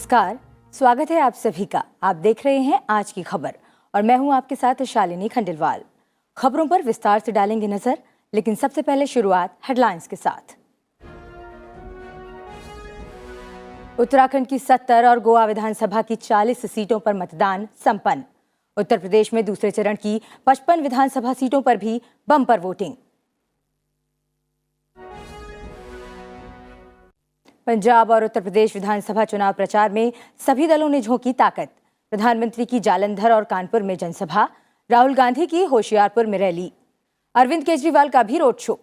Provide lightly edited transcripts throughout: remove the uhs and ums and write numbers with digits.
नमस्कार, स्वागत है आप सभी का। आप देख रहे हैं आज की खबर और मैं हूं आपके साथ शालिनी खंडेलवाल। खबरों पर विस्तार से डालेंगे नजर, लेकिन सबसे पहले शुरुआत हेडलाइंस के साथ। उत्तराखंड की 70 और गोवा विधानसभा की 40 सीटों पर मतदान संपन्न। उत्तर प्रदेश में दूसरे चरण की 55 विधानसभा सीटों पर भी बम्पर वोटिंग। पंजाब और उत्तर प्रदेश विधानसभा चुनाव प्रचार में सभी दलों ने झोंकी ताकत। प्रधानमंत्री की जालंधर और कानपुर में जनसभा, राहुल गांधी की होशियारपुर में रैली, अरविंद केजरीवाल का भी रोड शो।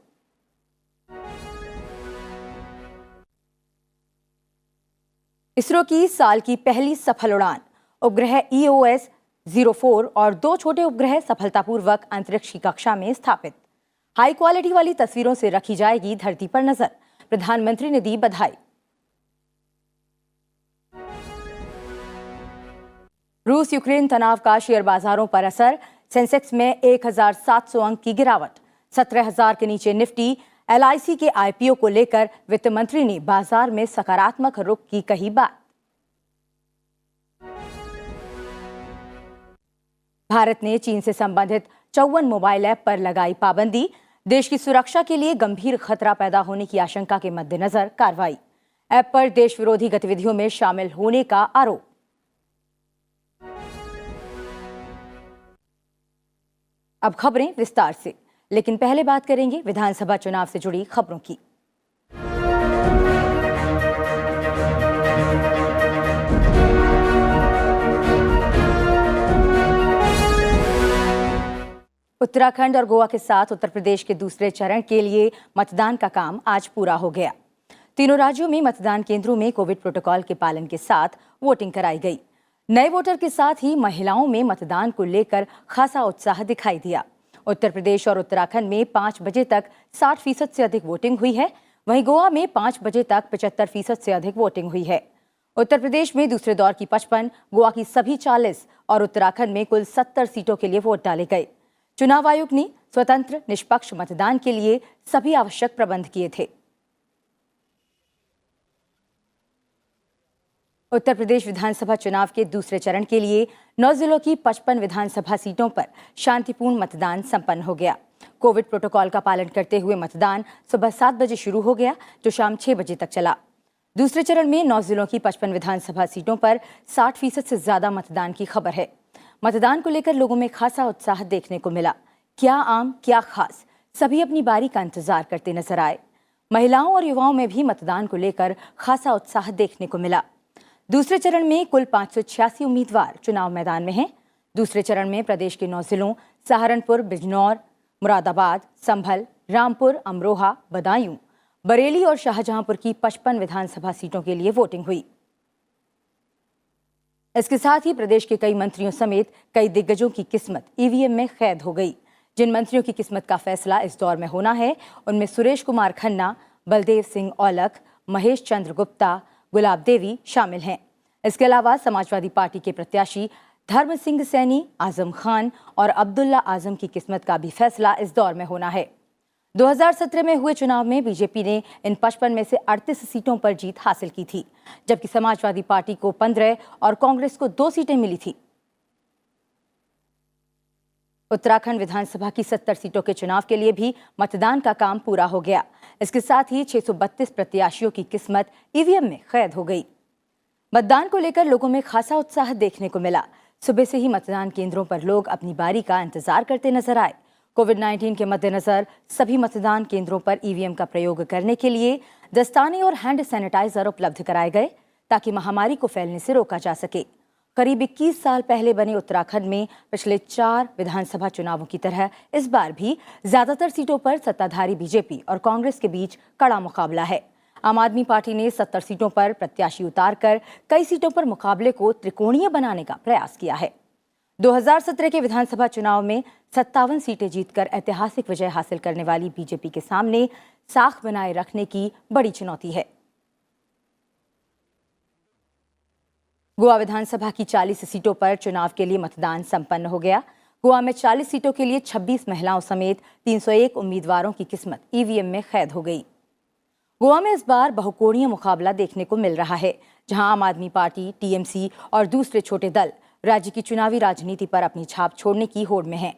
इसरो की साल की पहली सफल उड़ान, उपग्रह EOS-04 और 2 छोटे उपग्रह सफलतापूर्वक अंतरिक्ष की कक्षा में स्थापित। हाई क्वालिटी वाली तस्वीरों से रखी जाएगी धरती पर नजर, प्रधानमंत्री ने दी बधाई। रूस यूक्रेन तनाव का शेयर बाजारों पर असर, सेंसेक्स में 1700 अंक की गिरावट, 17,000 के नीचे निफ्टी। LIC के IPO को लेकर वित्त मंत्री ने बाजार में सकारात्मक रुख की कही बात। भारत ने चीन से संबंधित 54 मोबाइल ऐप पर लगाई पाबंदी। देश की सुरक्षा के लिए गंभीर खतरा पैदा होने की आशंका के मद्देनजर कार्रवाई। ऐप पर देश विरोधी गतिविधियों में शामिल होने का आरोप। अब खबरें विस्तार से, लेकिन पहले बात करेंगे विधानसभा चुनाव से जुड़ी खबरों की। उत्तराखंड और गोवा के साथ उत्तर प्रदेश के दूसरे चरण के लिए मतदान का काम आज पूरा हो गया। तीनों राज्यों में मतदान केंद्रों में कोविड प्रोटोकॉल के पालन के साथ वोटिंग कराई गई। नए वोटर के साथ ही महिलाओं में मतदान को लेकर खासा उत्साह दिखाई दिया। उत्तर प्रदेश और उत्तराखंड में 5 बजे तक 60% से अधिक वोटिंग हुई है, वहीं गोवा में 5 बजे तक 75% से अधिक वोटिंग हुई है। उत्तर प्रदेश में दूसरे दौर की 55, गोवा की सभी 40 और उत्तराखंड में कुल 70 सीटों के लिए वोट डाले गए। चुनाव आयोग ने स्वतंत्र निष्पक्ष मतदान के लिए सभी आवश्यक प्रबंध किए थे। उत्तर प्रदेश विधानसभा चुनाव के दूसरे चरण के लिए 9 जिलों की 55 विधानसभा सीटों पर शांतिपूर्ण मतदान संपन्न हो गया। कोविड प्रोटोकॉल का पालन करते हुए मतदान सुबह 7 बजे शुरू हो गया, जो शाम 6 बजे तक चला। दूसरे चरण में 9 जिलों की 55 विधानसभा सीटों पर 60% से ज्यादा मतदान की खबर है। मतदान को लेकर लोगों में खासा उत्साह देखने को मिला। क्या आम क्या खास, सभी अपनी बारी का इंतजार करते नजर आए। महिलाओं और युवाओं में भी मतदान को लेकर खासा उत्साह देखने को मिला। दूसरे चरण में कुल 586 उम्मीदवार चुनाव मैदान में हैं। दूसरे चरण में प्रदेश के 9 जिलों सहारनपुर, बिजनौर, मुरादाबाद, संभल, रामपुर, अमरोहा, बदायूं, बरेली और शाहजहांपुर की 55 विधानसभा सीटों के लिए वोटिंग हुई। इसके साथ ही प्रदेश के कई मंत्रियों समेत कई दिग्गजों की किस्मत EVM में कैद हो गई। जिन मंत्रियों की किस्मत का फैसला इस दौर में होना है, उनमें सुरेश कुमार खन्ना, बलदेव सिंह औलख, महेश चंद्र गुप्ता, गुलाब देवी शामिल हैं। इसके अलावा समाजवादी पार्टी के प्रत्याशी धर्म सिंह सैनी, आजम खान और अब्दुल्ला आजम की किस्मत का भी फैसला इस दौर में होना है। 2017 में हुए चुनाव में बीजेपी ने इन 55 में से 38 सीटों पर जीत हासिल की थी, जबकि समाजवादी पार्टी को 15 और कांग्रेस को 2 सीटें मिली थी। उत्तराखंड विधानसभा की 70 सीटों के चुनाव के लिए भी मतदान का काम पूरा हो गया। इसके साथ ही 632 प्रत्याशियों की किस्मत EVM में कैद हो गई। मतदान को लेकर लोगों में खासा उत्साह देखने को मिला। सुबह से ही मतदान केंद्रों पर लोग अपनी बारी का इंतजार करते नजर आए। कोविड-19 के मद्देनजर सभी मतदान केंद्रों पर EVM का प्रयोग करने के लिए दस्ताने और हैंड सैनिटाइजर उपलब्ध कराए गए, ताकि महामारी को फैलने से रोका जा सके। करीब 21 साल पहले बने उत्तराखंड में पिछले 4 विधानसभा चुनावों की तरह इस बार भी ज्यादातर सीटों पर सत्ताधारी बीजेपी और कांग्रेस के बीच कड़ा मुकाबला है। आम आदमी पार्टी ने 70 सीटों पर प्रत्याशी उतारकर कई सीटों पर मुकाबले को त्रिकोणीय बनाने का प्रयास किया है। 2017 के विधानसभा चुनाव में 57 सीटें जीतकर ऐतिहासिक विजय हासिल करने वाली बीजेपी के सामने साख बनाए रखने की बड़ी चुनौती है। गोवा विधानसभा की 40 सीटों पर चुनाव के लिए मतदान संपन्न हो गया। गोवा में 40 सीटों के लिए 26 महिलाओं समेत 301 उम्मीदवारों की किस्मत EVM में कैद हो गई। गोवा में इस बार बहुकोणीय मुकाबला देखने को मिल रहा है, जहां आम आदमी पार्टी, टीएमसी और दूसरे छोटे दल राज्य की चुनावी राजनीति पर अपनी छाप छोड़ने की होड़ में हैं।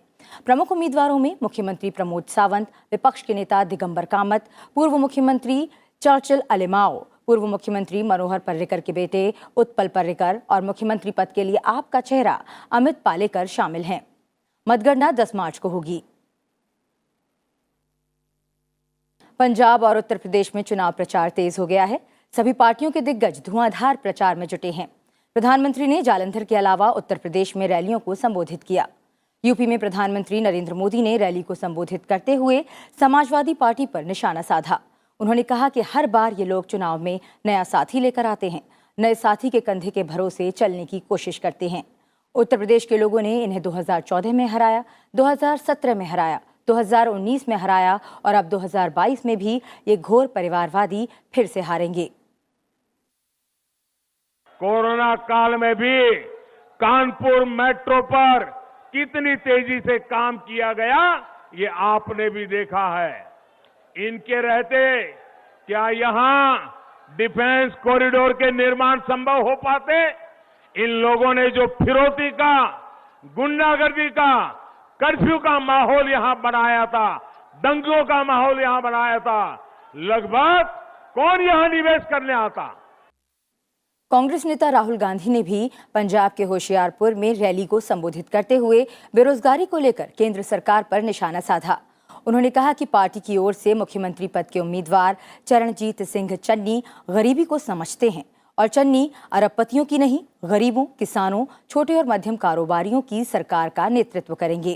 प्रमुख उम्मीदवारों में मुख्यमंत्री प्रमोद सावंत, विपक्ष के नेता दिगंबर कामत, पूर्व मुख्यमंत्री चर्चिल अलेमाओ, पूर्व मुख्यमंत्री मनोहर पर्रिकर के बेटे उत्पल पर्रिकर और मुख्यमंत्री पद के लिए आप का चेहरा अमित पालेकर शामिल हैं। मतगणना 10 मार्च को होगी। पंजाब और उत्तर प्रदेश में चुनाव प्रचार तेज हो गया है। सभी पार्टियों के दिग्गज धुआंधार प्रचार में जुटे हैं। प्रधानमंत्री ने जालंधर के अलावा उत्तर प्रदेश में रैलियों को संबोधित किया। यूपी में प्रधानमंत्री नरेंद्र मोदी ने रैली को संबोधित करते हुए समाजवादी पार्टी पर निशाना साधा। उन्होंने कहा कि हर बार ये लोग चुनाव में नया साथी लेकर आते हैं, नए साथी के कंधे के भरोसे चलने की कोशिश करते हैं। उत्तर प्रदेश के लोगों ने इन्हें 2014 में हराया, 2017 में हराया, 2019 में हराया और अब 2022 में भी ये घोर परिवारवादी फिर से हारेंगे। कोरोना काल में भी कानपुर मेट्रो पर कितनी तेजी से काम किया गया, ये आपने भी देखा है। इनके रहते क्या यहां डिफेंस कॉरिडोर के निर्माण संभव हो पाते? इन लोगों ने जो फिरौती का, गुंडागर्दी का, कर्फ्यू का माहौल यहां बनाया था, दंगों का माहौल यहां बनाया था, लगभग कौन यहां निवेश करने आता? कांग्रेस नेता राहुल गांधी ने भी पंजाब के होशियारपुर में रैली को संबोधित करते हुए बेरोजगारी को लेकर केंद्र सरकार पर निशाना साधा। उन्होंने कहा कि पार्टी की ओर से मुख्यमंत्री पद के उम्मीदवार चरणजीत सिंह चन्नी गरीबी को समझते हैं और चन्नी अरबपतियों की नहीं, गरीबों, किसानों, छोटे और मध्यम कारोबारियों की सरकार का नेतृत्व करेंगे।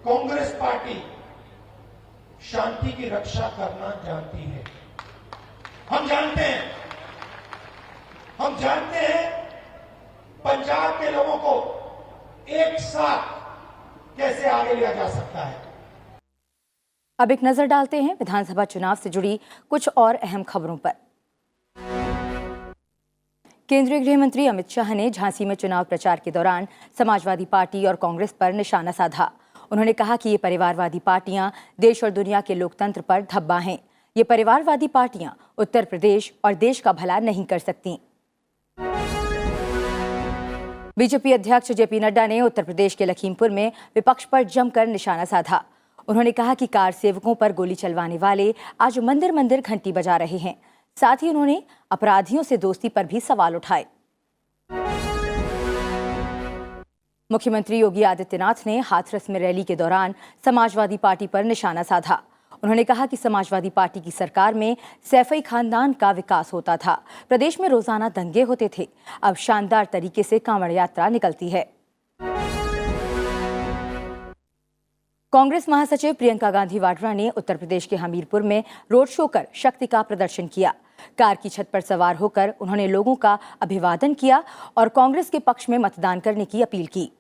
कांग्रेस पार्टी शांति की रक्षा करना जानती है। हम जानते हैं पंजाब के लोगों को एक साथ कैसे आगे लिया जा सकता है। अब एक नजर डालते हैं विधानसभा चुनाव से जुड़ी कुछ और अहम खबरों पर। केंद्रीय गृह मंत्री अमित शाह ने झांसी में चुनाव प्रचार के दौरान समाजवादी पार्टी और कांग्रेस पर निशाना साधा। उन्होंने कहा कि ये परिवारवादी पार्टियां देश और दुनिया के लोकतंत्र पर धब्बा हैं। ये परिवारवादी पार्टियां उत्तर प्रदेश और देश का भला नहीं कर सकती। बीजेपी अध्यक्ष जेपी नड्डा ने उत्तर प्रदेश के लखीमपुर में विपक्ष पर जमकर निशाना साधा। उन्होंने कहा कि कार सेवकों पर गोली चलवाने वाले आज मंदिर मंदिर घंटी बजा रहे हैं। साथ ही उन्होंने अपराधियों से दोस्ती पर भी सवाल उठाए। मुख्यमंत्री योगी आदित्यनाथ ने हाथरस में रैली के दौरान समाजवादी पार्टी पर निशाना साधा। उन्होंने कहा कि समाजवादी पार्टी की सरकार में सैफई खानदान का विकास होता था, प्रदेश में रोजाना दंगे होते थे, अब शानदार तरीके से कांवड़ यात्रा निकलती है। कांग्रेस महासचिव प्रियंका गांधी वाड्रा ने उत्तर प्रदेश के हमीरपुर में रोड शो कर शक्ति का प्रदर्शन किया। कार की छत पर सवार होकर उन्होंने लोगों का अभिवादन किया और कांग्रेस के पक्ष में मतदान करने की अपील की।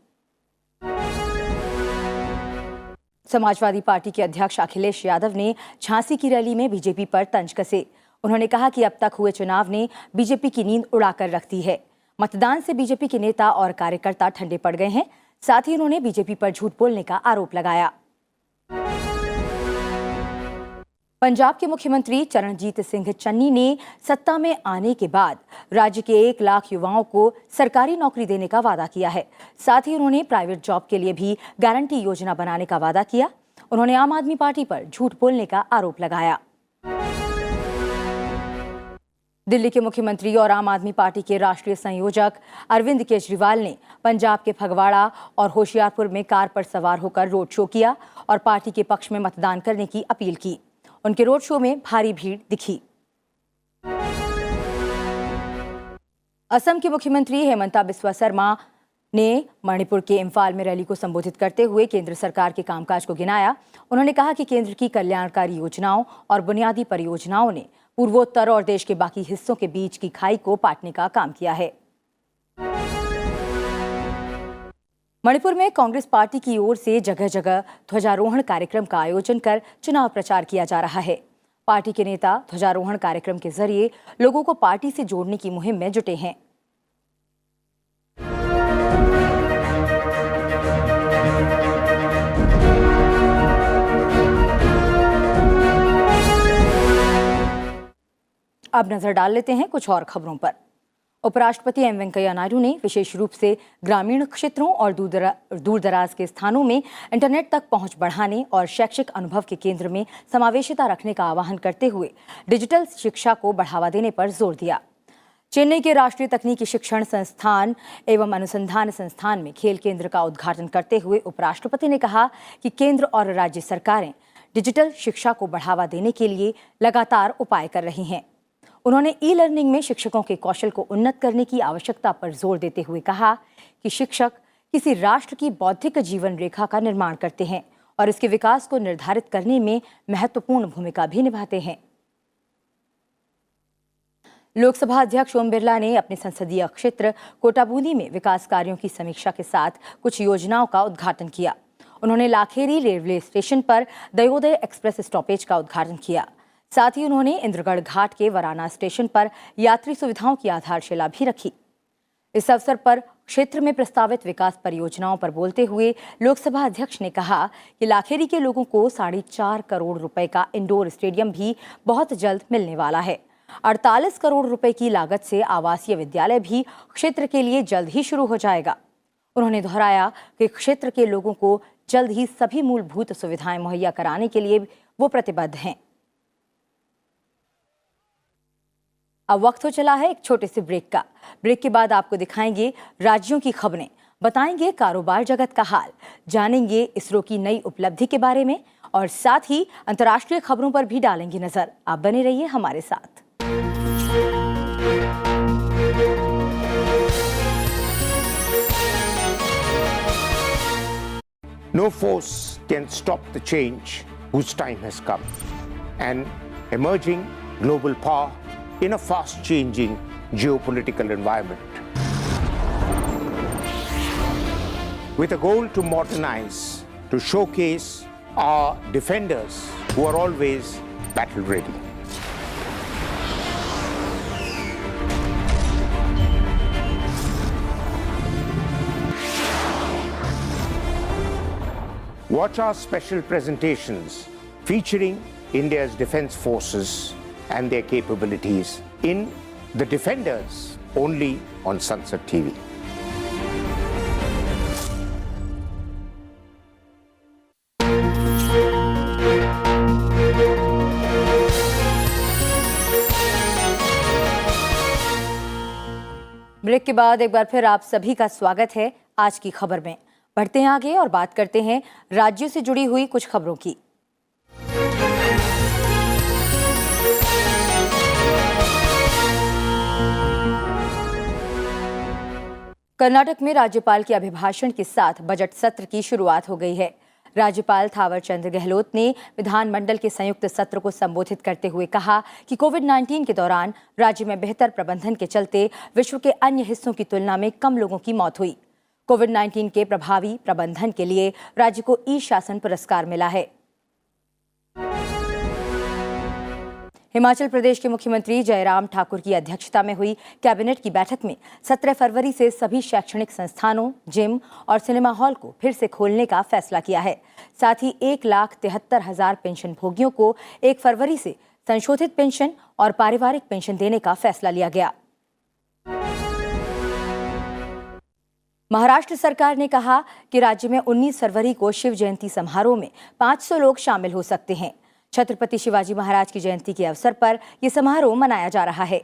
समाजवादी पार्टी के अध्यक्ष अखिलेश यादव ने झांसी की रैली में बीजेपी पर तंज कसे। उन्होंने कहा कि अब तक हुए चुनाव ने बीजेपी की नींद उड़ाकर रख दी है। मतदान से बीजेपी के नेता और कार्यकर्ता ठंडे पड़ गए हैं। साथ ही उन्होंने बीजेपी पर झूठ बोलने का आरोप लगाया। पंजाब के मुख्यमंत्री चरणजीत सिंह चन्नी ने सत्ता में आने के बाद राज्य के 1 लाख युवाओं को सरकारी नौकरी देने का वादा किया है। साथ ही उन्होंने प्राइवेट जॉब के लिए भी गारंटी योजना बनाने का वादा किया। उन्होंने आम आदमी पार्टी पर झूठ बोलने का आरोप लगाया। दिल्ली के मुख्यमंत्री और आम आदमी पार्टी के राष्ट्रीय संयोजक अरविंद केजरीवाल ने पंजाब के फगवाड़ा और होशियारपुर में कार पर सवार होकर रोड शो किया और पार्टी के पक्ष में मतदान करने की अपील की। उनके रोड शो में भारी भीड़ दिखी। असम के मुख्यमंत्री हेमंता बिस्वा शर्मा ने मणिपुर के इम्फाल में रैली को संबोधित करते हुए केंद्र सरकार के कामकाज को गिनाया। उन्होंने कहा कि केंद्र की कल्याणकारी योजनाओं और बुनियादी परियोजनाओं ने पूर्वोत्तर और देश के बाकी हिस्सों के बीच की खाई को पाटने का काम किया है। मणिपुर में कांग्रेस पार्टी की ओर से जगह जगह ध्वजारोहण कार्यक्रम का आयोजन कर चुनाव प्रचार किया जा रहा है। पार्टी के नेता ध्वजारोहण कार्यक्रम के जरिए लोगों को पार्टी से जोड़ने की मुहिम में जुटे हैं। अब नजर डाल लेते हैं कुछ और खबरों पर। उपराष्ट्रपति एम वेंकैया नायडू ने विशेष रूप से ग्रामीण क्षेत्रों और दूर दराज के स्थानों में इंटरनेट तक पहुंच बढ़ाने और शैक्षिक अनुभव के केंद्र में समावेशिता रखने का आह्वान करते हुए डिजिटल शिक्षा को बढ़ावा देने पर जोर दिया। चेन्नई के राष्ट्रीय तकनीकी शिक्षण संस्थान एवं अनुसंधान संस्थान में खेल केंद्र का उद्घाटन करते हुए उपराष्ट्रपति ने कहा कि केंद्र और राज्य सरकारें डिजिटल शिक्षा को बढ़ावा देने के लिए लगातार उपाय कर रही हैं। उन्होंने ई लर्निंग में शिक्षकों के कौशल को उन्नत करने की आवश्यकता पर जोर देते हुए कहा कि शिक्षक किसी राष्ट्र की बौद्धिक जीवन रेखा का निर्माण करते हैं और इसके विकास को निर्धारित करने में महत्वपूर्ण भूमिका भी निभाते हैं। लोकसभा अध्यक्ष ओम बिरला ने अपने संसदीय क्षेत्र कोटाबूंदी में विकास कार्यों की समीक्षा के साथ कुछ योजनाओं का उद्घाटन किया। उन्होंने लाखेरी रेलवे स्टेशन पर दयोदय एक्सप्रेस स्टॉपेज का उद्घाटन किया। साथ ही उन्होंने इंद्रगढ़ घाट के वराना स्टेशन पर यात्री सुविधाओं की आधारशिला भी रखी। इस अवसर पर क्षेत्र में प्रस्तावित विकास परियोजनाओं पर बोलते हुए लोकसभा अध्यक्ष ने कहा कि लाखेरी के लोगों को 4.5 करोड़ रुपए का इंडोर स्टेडियम भी बहुत जल्द मिलने वाला है। 48 करोड़ रुपए की लागत से आवासीय विद्यालय भी क्षेत्र के लिए जल्द ही शुरू हो जाएगा। उन्होंने दोहराया कि क्षेत्र के लोगों को जल्द ही सभी मूलभूत सुविधाएं मुहैया कराने के लिए वो प्रतिबद्ध हैं। अब वक्त हो चला है एक छोटे से ब्रेक का। ब्रेक के बाद आपको दिखाएंगे राज्यों की खबरें, बताएंगे कारोबार जगत का हाल, जानेंगे इसरो की नई उपलब्धि के बारे में और साथ ही अंतर्राष्ट्रीय खबरों पर भी डालेंगे नजर। आप बने रहिए हमारे साथ। No force can stop the change whose time has come. An emerging global power in a fast-changing geopolitical environment. With a goal to modernize, to showcase our defenders who are always battle-ready. Watch our special presentations featuring India's defense forces and their capabilities in The Defenders, only on Sunset TV. Break के बाद एक बार फिर आप सभी का स्वागत है आज की खबर में। बढ़ते हैं आगे और बात करते हैं राज्यों से जुड़ी हुई कुछ खबरों की। कर्नाटक में राज्यपाल के अभिभाषण के साथ बजट सत्र की शुरुआत हो गई है। राज्यपाल थावरचंद गहलोत ने विधानमंडल के संयुक्त सत्र को संबोधित करते हुए कहा कि कोविड-19 के दौरान राज्य में बेहतर प्रबंधन के चलते विश्व के अन्य हिस्सों की तुलना में कम लोगों की मौत हुई। कोविड-19 के प्रभावी प्रबंधन के लिए राज्य को ई शासन पुरस्कार मिला है। हिमाचल प्रदेश के मुख्यमंत्री जयराम ठाकुर की अध्यक्षता में हुई कैबिनेट की बैठक में 17 फरवरी से सभी शैक्षणिक संस्थानों, जिम और सिनेमा हॉल को फिर से खोलने का फैसला किया है। साथ ही 1,73,000 पेंशन भोगियों को 1 फरवरी से संशोधित पेंशन और पारिवारिक पेंशन देने का फैसला लिया गया। महाराष्ट्र सरकार ने कहा कि राज्य में 19 फरवरी को शिव जयंती समारोह में 500 लोग शामिल हो सकते हैं। छत्रपति शिवाजी महाराज की जयंती के अवसर पर यह समारोह मनाया जा रहा है।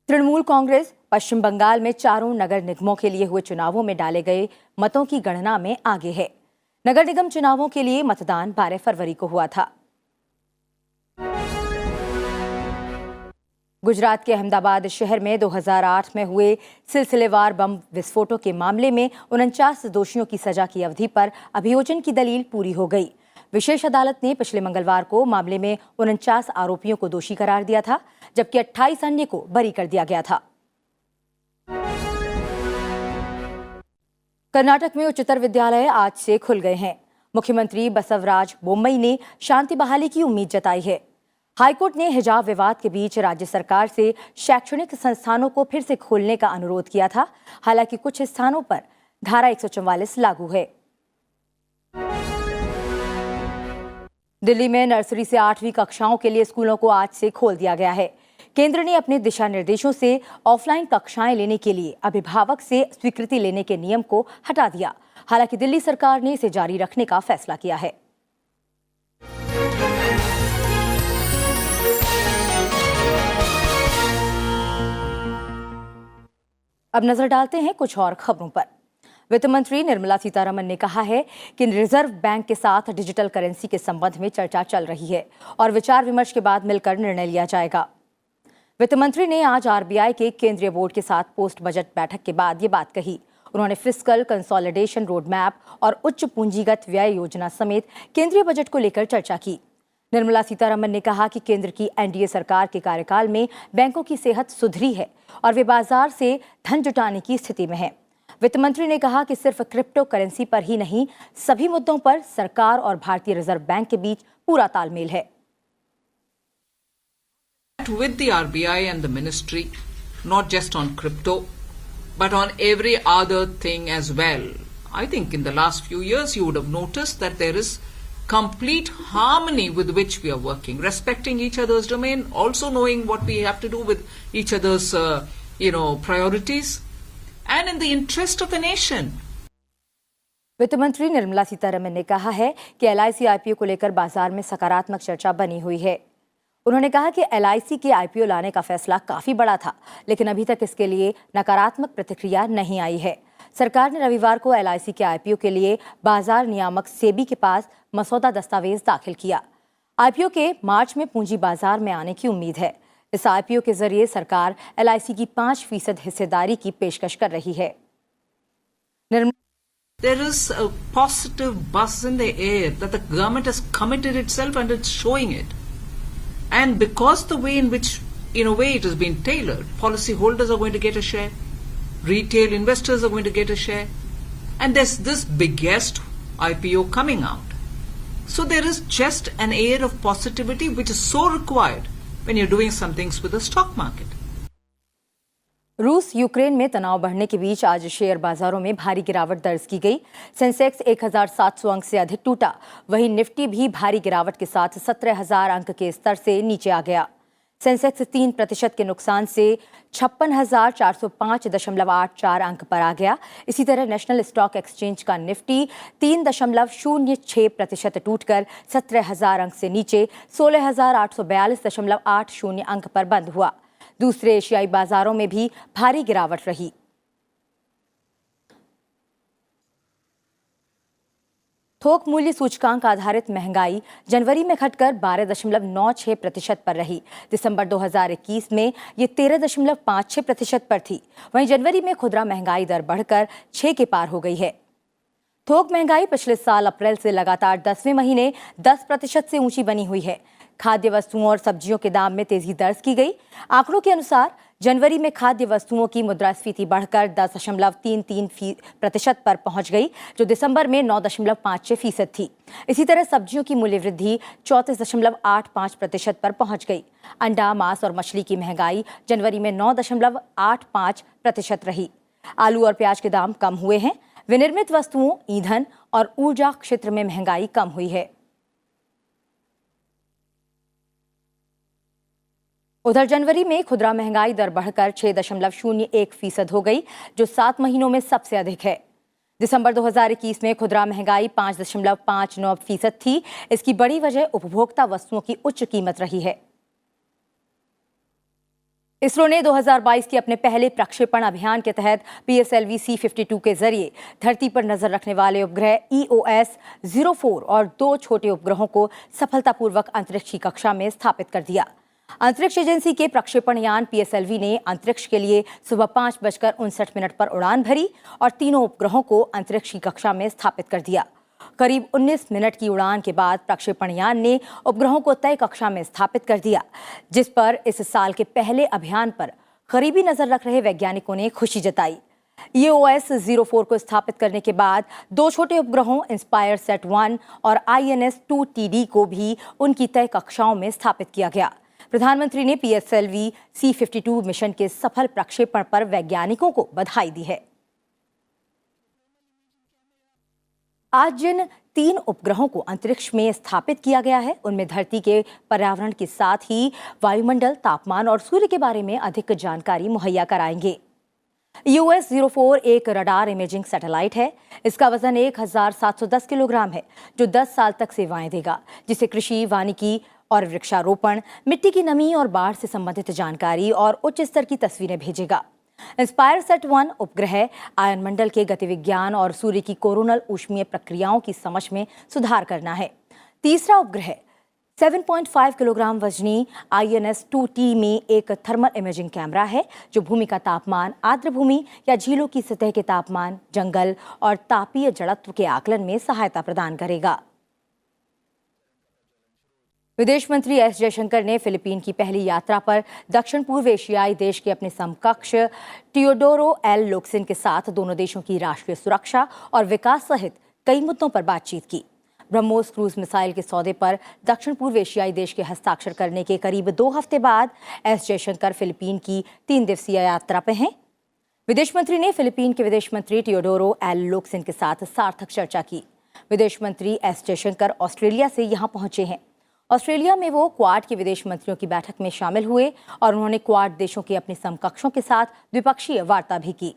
तृणमूल कांग्रेस पश्चिम बंगाल में चारों नगर निगमों के लिए हुए चुनावों में डाले गए मतों की गणना में आगे है। नगर निगम चुनावों के लिए मतदान 12 फरवरी को हुआ था। गुजरात के अहमदाबाद शहर में 2008 में हुए सिलसिलेवार बम विस्फोटों के मामले में 49 दोषियों की सजा की अवधि पर अभियोजन की दलील पूरी हो गई। विशेष अदालत ने पिछले मंगलवार को मामले में 49 आरोपियों को दोषी करार दिया था, जबकि 28 अन्य को बरी कर दिया गया था। कर्नाटक में उच्चतर विद्यालय आज से खुल गए हैं। मुख्यमंत्री बसवराज बोम्मई ने शांति बहाली की उम्मीद जताई है। हाईकोर्ट ने हिजाब विवाद के बीच राज्य सरकार से शैक्षणिक संस्थानों को फिर से खोलने का अनुरोध किया था। हालांकि कुछ स्थानों पर धारा 144 लागू है। दिल्ली में नर्सरी से 8वीं कक्षाओं के लिए स्कूलों को आज से खोल दिया गया है। केंद्र ने अपने दिशा निर्देशों से ऑफलाइन कक्षाएं लेने के लिए अभिभावक से स्वीकृति लेने के नियम को हटा दिया। हालांकि दिल्ली सरकार ने इसे जारी रखने का फैसला किया है। अब नजर डालते हैं कुछ और खबरों पर। वित्त मंत्री निर्मला सीतारमण ने कहा है कि रिजर्व बैंक के साथ डिजिटल करेंसी के संबंध में चर्चा चल रही है और विचार विमर्श के बाद मिलकर निर्णय लिया जाएगा। वित्त मंत्री ने आज आरबीआई के केंद्रीय बोर्ड के साथ पोस्ट बजट बैठक के बाद ये बात कही। उन्होंने फिस्कल कंसोलिडेशन रोड मैप और उच्च पूंजीगत व्यय योजना समेत केंद्रीय बजट को लेकर चर्चा की। निर्मला सीतारमण ने कहा कि केंद्र की एनडीए सरकार के कार्यकाल में बैंकों की सेहत सुधरी है और वे बाजार से धन जुटाने की स्थिति में हैं। वित्त मंत्री ने कहा कि सिर्फ क्रिप्टो करेंसी पर ही नहीं, सभी मुद्दों पर सरकार और भारतीय रिजर्व बैंक के बीच पूरा तालमेल है। With the RBI and the ministry, not just on crypto, but on every other thing as well. I think in the last few years you would have noticed that there is complete harmony with which we are working, respecting each other's domain, also knowing what we have to do with each other's, priorities, and in the interest of the nation. वित्त मंत्री निर्मला सीतारमण ने कहा है कि LIC IPO को लेकर बाजार में सकारात्मक चर्चा बनी हुई है। उन्होंने कहा कि एलआईसी के आईपीओ लाने का फैसला काफी बड़ा था, लेकिन अभी तक इसके लिए नकारात्मक प्रतिक्रिया नहीं आई है। सरकार ने रविवार को एलआईसी के आईपीओ के लिए बाजार नियामक सेबी के पास मसौदा दस्तावेज दाखिल किया। आईपीओ के मार्च में पूंजी बाजार में आने की उम्मीद है। इस आईपीओ के जरिए सरकार एलआईसी की 5% हिस्सेदारी की पेशकश कर रही है। There is a positive buzz in the air that the government has committed itself and it's showing it. And because the way in which, in a way, it has been tailored, policyholders are going to get a share, retail investors are going to get a share, and there's this biggest IPO coming out. So there is just an air of positivity which is so required when you're doing some things with the stock market. रूस Ukraine में तनाव बढ़ने के बीच आज share बाजारों में भारी गिरावट दर्ज की गई। सेंसेक्स 1700 अंक से अधिक टूटा। वहीं निफ्टी भी भारी गिरावट के साथ 17,000 अंक के स्तर से नीचे आ गया। सेंसेक्स 3% के नुकसान से 56,405.84 अंक पर आ गया। इसी तरह नेशनल स्टॉक एक्सचेंज का निफ्टी 3.06% टूटकर 17,000 अंक से नीचे 16,842.80 अंक पर बंद हुआ। दूसरे एशियाई बाजारों में भी भारी गिरावट रही। थोक मूल्य सूचकांक आधारित महंगाई जनवरी में घटकर 12.96% पर रही। दिसंबर 2021 में ये 13.56% पर थी। वहीं जनवरी में खुदरा महंगाई दर बढ़कर 6 के पार हो गई है। थोक महंगाई पिछले साल अप्रैल से लगातार 10वें महीने 10% से ऊंची बनी हुई है। खाद्य वस्तुओं और सब्जियों के दाम में तेजी दर्ज की गई। आंकड़ों के अनुसार जनवरी में खाद्य वस्तुओं की मुद्रास्फीति बढ़कर 10.33% पर पहुंच गई, जो दिसंबर में 9.56% थी। इसी तरह सब्जियों की मूल्य वृद्धि 34.85% पर पहुंच गई। अंडा, मांस और मछली की महंगाई जनवरी में 9.85% रही। आलू और प्याज के दाम कम हुए हैं। विनिर्मित वस्तुओं, ईंधन और ऊर्जा क्षेत्र में महंगाई कम हुई है। उधर जनवरी में खुदरा महंगाई दर बढ़कर 6.01% हो गई, जो 7 महीनों में सबसे अधिक है। दिसंबर 2021 में खुदरा महंगाई 5.59% थी। इसकी बड़ी वजह उपभोक्ता वस्तुओं की उच्च कीमत रही है। इसरो ने 2022 के अपने पहले प्रक्षेपण अभियान के तहत PSLV C-52 के जरिए धरती पर नजर रखने वाले उपग्रह EOS-04 और 2 छोटे उपग्रहों को सफलतापूर्वक अंतरिक्ष कक्षा में स्थापित कर दिया। अंतरिक्ष एजेंसी के प्रक्षेपण यान PSLV ने अंतरिक्ष के लिए सुबह 5:59 पर उड़ान भरी और तीनों उपग्रहों को अंतरिक्ष कक्षा में स्थापित कर दिया। करीब 19 मिनट की उड़ान के बाद प्रक्षेपण यान ने उपग्रहों को तय कक्षा में स्थापित कर दिया, जिस पर इस साल के पहले अभियान पर करीबी नजर रख रहे वैज्ञानिकों ने खुशी जताई। EOS-04 को स्थापित करने के बाद 2 छोटे उपग्रहों InspireSat-1 और INS-2TD को भी उनकी तय कक्षाओं में स्थापित किया गया। प्रधानमंत्री ने PSLV C-52 मिशन के सफल प्रक्षेपण पर वैज्ञानिकों को बधाई दी है। आज जिन 3 उपग्रहों को अंतरिक्ष में स्थापित किया गया है, उनमें धरती के पर्यावरण के साथ ही वायुमंडल, तापमान और सूर्य के बारे में अधिक जानकारी मुहैया कराएंगे। US-04 एक रडार इमेजिंग सैटेलाइट है। इसका वजन 1710 किलोग्राम है, जो 10 साल तक सेवाएं देगा, जिसे कृषि, वानिकी और वृक्षारोपण, मिट्टी की नमी और बाढ़ से संबंधित जानकारी और उच्च स्तर की तस्वीरें भेजेगा। InspireSat-1 उपग्रह आयनमंडल के गतिविज्ञान और सूर्य की कोरोनल ऊष्मीय प्रक्रियाओं की समझ में सुधार करना है। तीसरा उपग्रह 7.5 किलोग्राम वजनी INS-2T में एक थर्मल इमेजिंग कैमरा है, जो भूमि का तापमान, आर्द्र भूमि या झीलों की सतह के तापमान, जंगल और तापीय जड़त्व के आकलन में सहायता प्रदान करेगा। विदेश मंत्री एस जयशंकर ने फिलीपीन की पहली यात्रा पर दक्षिण पूर्व एशियाई देश के अपने समकक्ष टियोडोरो एल लोक्सिन के साथ दोनों देशों की राष्ट्रीय सुरक्षा और विकास सहित कई मुद्दों पर बातचीत की। ब्रह्मोस क्रूज मिसाइल के सौदे पर दक्षिण पूर्व एशियाई देश के हस्ताक्षर करने के करीब 2 हफ्ते बाद एस जयशंकर फिलीपीन की 3 दिवसीय यात्रा पर हैं। विदेश मंत्री ने फिलीपीन के विदेश मंत्री टियोडोरो एल लोक्सिन के साथ सार्थक चर्चा की। विदेश मंत्री एस जयशंकर ऑस्ट्रेलिया से यहाँ पहुंचे हैं। ऑस्ट्रेलिया में वो क्वाड के विदेश मंत्रियों की बैठक में शामिल हुए और उन्होंने क्वाड देशों के अपने समकक्षों के साथ द्विपक्षीय वार्ता भी की।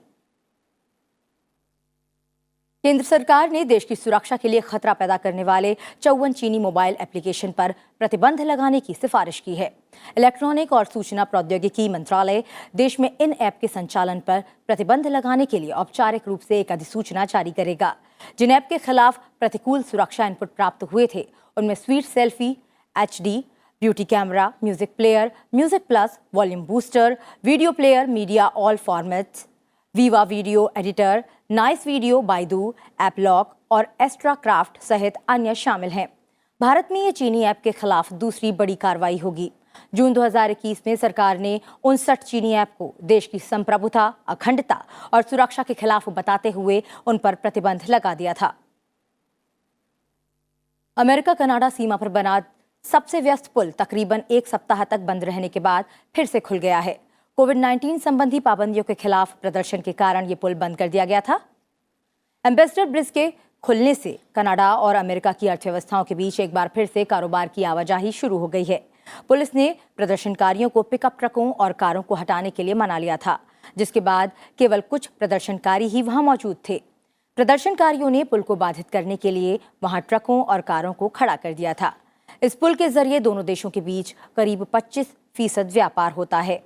केंद्र सरकार ने देश की सुरक्षा के लिए खतरा पैदा करने वाले 54 चीनी मोबाइल एप्लीकेशन पर प्रतिबंध लगाने की सिफारिश की है। इलेक्ट्रॉनिक और सूचना प्रौद्योगिकी मंत्रालय देश में इन ऐप के संचालन पर प्रतिबंध लगाने के लिए औपचारिक रूप से एक अधिसूचना जारी करेगा। जिन ऐप के खिलाफ प्रतिकूल सुरक्षा इनपुट प्राप्त हुए थे, उनमें sweet selfie, HD, beauty camera, music player, music plus, volume booster, video player, media all formats, Viva video editor, nice video, Baidu, AppLock और एस्ट्रा क्राफ्ट सहित अन्य शामिल हैं। भारत में ये चीनी ऐप के खिलाफ दूसरी बड़ी कार्रवाई होगी। जून 2021 में सरकार ने 59 चीनी ऐप को देश की संप्रभुता, अखंडता और सुरक्षा के खिलाफ बताते हुए उन पर प्रतिबंध लगा दिया था। अमेरिका कनाडा सीमा पर बना सबसे व्यस्त पुल तकरीबन 1 सप्ताह तक बंद रहने के बाद फिर से खुल गया है। कोविड-19 संबंधी पाबंदियों के खिलाफ प्रदर्शन के कारण ये पुल बंद कर दिया गया था। एम्बेसडर ब्रिज के खुलने से कनाडा और अमेरिका की अर्थव्यवस्थाओं के बीच एक बार फिर से कारोबार की आवाजाही शुरू हो गई है। पुलिस ने प्रदर्शनकारियों को पिकअप ट्रकों और कारों को हटाने के लिए मना लिया था, जिसके बाद केवल कुछ प्रदर्शनकारी ही वहां मौजूद थे। प्रदर्शनकारियों ने पुल को बाधित करने के लिए वहां ट्रकों और कारों को खड़ा कर दिया था। इस पुल के जरिए दोनों देशों के बीच करीब 25% व्यापार होता है।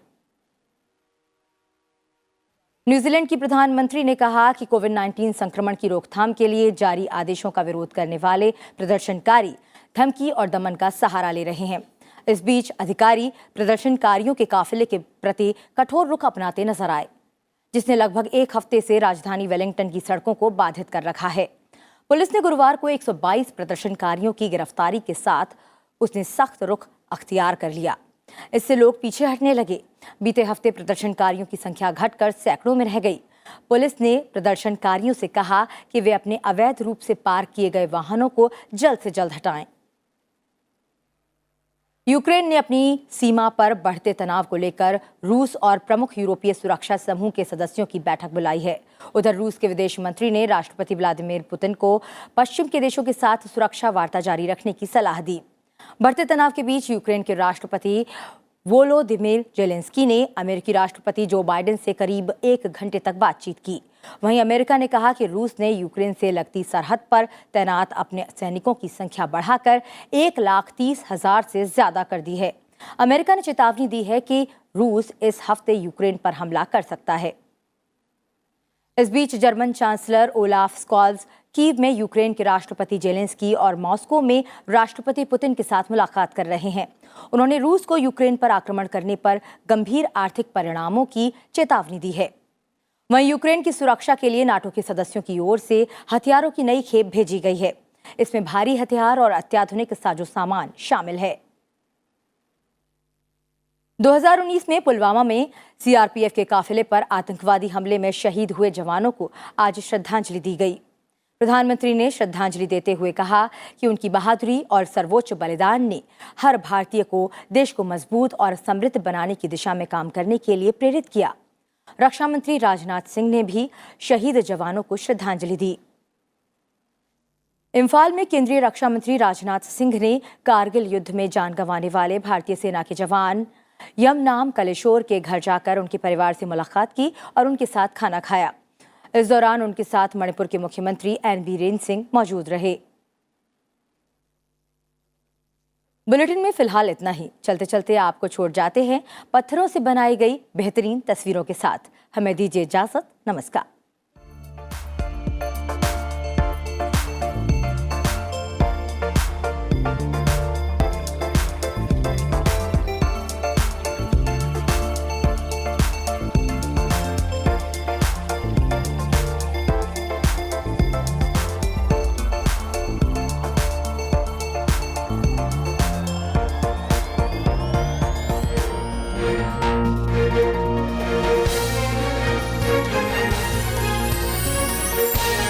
न्यूजीलैंड की प्रधानमंत्री ने कहा कि कोविड-19 संक्रमण की रोकथाम के लिए जारी आदेशों का विरोध करने वाले प्रदर्शनकारी धमकी और दमन का सहारा ले रहे हैं। इस बीच अधिकारी प्रदर्शनकारियों के काफिले के प्रति कठोर रुख अपनाते नजर आए, जिसने लगभग 1 हफ्ते से राजधानी वेलिंगटन की सड़कों को बाधित कर रखा है। पुलिस ने गुरुवार को 122 प्रदर्शनकारियों की गिरफ्तारी के साथ उसने सख्त रुख अख्तियार कर लिया। इससे लोग पीछे हटने लगे। बीते हफ्ते प्रदर्शनकारियों की संख्या घटकर सैकड़ों में रह गई। पुलिस ने प्रदर्शनकारियों से कहा कि वे अपने अवैध रूप से पार्क किए गए वाहनों को जल्द से जल्द हटाएं। यूक्रेन ने अपनी सीमा पर बढ़ते तनाव को लेकर रूस और प्रमुख यूरोपीय सुरक्षा समूह के सदस्यों की बैठक बुलाई है। उधर रूस के विदेश मंत्री ने राष्ट्रपति व्लादिमीर पुतिन को पश्चिम के देशों के साथ सुरक्षा वार्ता जारी रखने की सलाह दी। बढ़ते तनाव के बीच यूक्रेन के राष्ट्रपति वोलोदिमीर जेलेंस्की ने अमेरिकी राष्ट्रपति जो बाइडेन से करीब 1 घंटे तक बातचीत की। वहीं अमेरिका ने कहा कि रूस ने यूक्रेन से लगती सरहद पर तैनात अपने सैनिकों की संख्या बढ़ाकर 1,30,000 से ज्यादा कर दी है। अमेरिका ने चेतावनी दी है कि रूस इस हफ्ते यूक्रेन पर हमला कर सकता है। इस बीच German chancellor Olaf Scholz Kyiv में यूक्रेन के राष्ट्रपति जेलेंस्की और मॉस्को में राष्ट्रपति पुतिन के साथ मुलाकात कर रहे हैं। उन्होंने रूस को यूक्रेन पर आक्रमण करने पर गंभीर आर्थिक परिणामों की चेतावनी दी है। वहीं यूक्रेन की सुरक्षा के लिए नाटो के सदस्यों की ओर से हथियारों की नई खेप भेजी गई है। इसमें भारी हथियार और अत्याधुनिक साजो सामान शामिल है। 2019 में पुलवामा में सीआरपीएफ के काफिले पर आतंकवादी हमले में शहीद हुए जवानों को आज श्रद्धांजलि दी गई। प्रधानमंत्री ने श्रद्धांजलि देते हुए कहा कि उनकी बहादुरी और सर्वोच्च बलिदान ने हर भारतीय को देश को मजबूत और समृद्ध बनाने की दिशा में काम करने के लिए प्रेरित किया। रक्षा मंत्री राजनाथ सिंह ने भी शहीद जवानों को श्रद्धांजलि दी। इम्फाल में केंद्रीय रक्षा मंत्री राजनाथ सिंह ने कारगिल युद्ध में जान गंवाने वाले भारतीय सेना के जवान यमनाम कलेशोर के घर जाकर उनके परिवार से मुलाकात की और उनके साथ खाना खाया। इस दौरान उनके साथ मणिपुर के मुख्यमंत्री एन बीरेन सिंह मौजूद रहे। बुलेटिन में फिलहाल इतना ही। चलते चलते आपको छोड़ जाते हैं पत्थरों से बनाई गई बेहतरीन तस्वीरों के साथ। हमें दीजिए इजाजत। नमस्कार।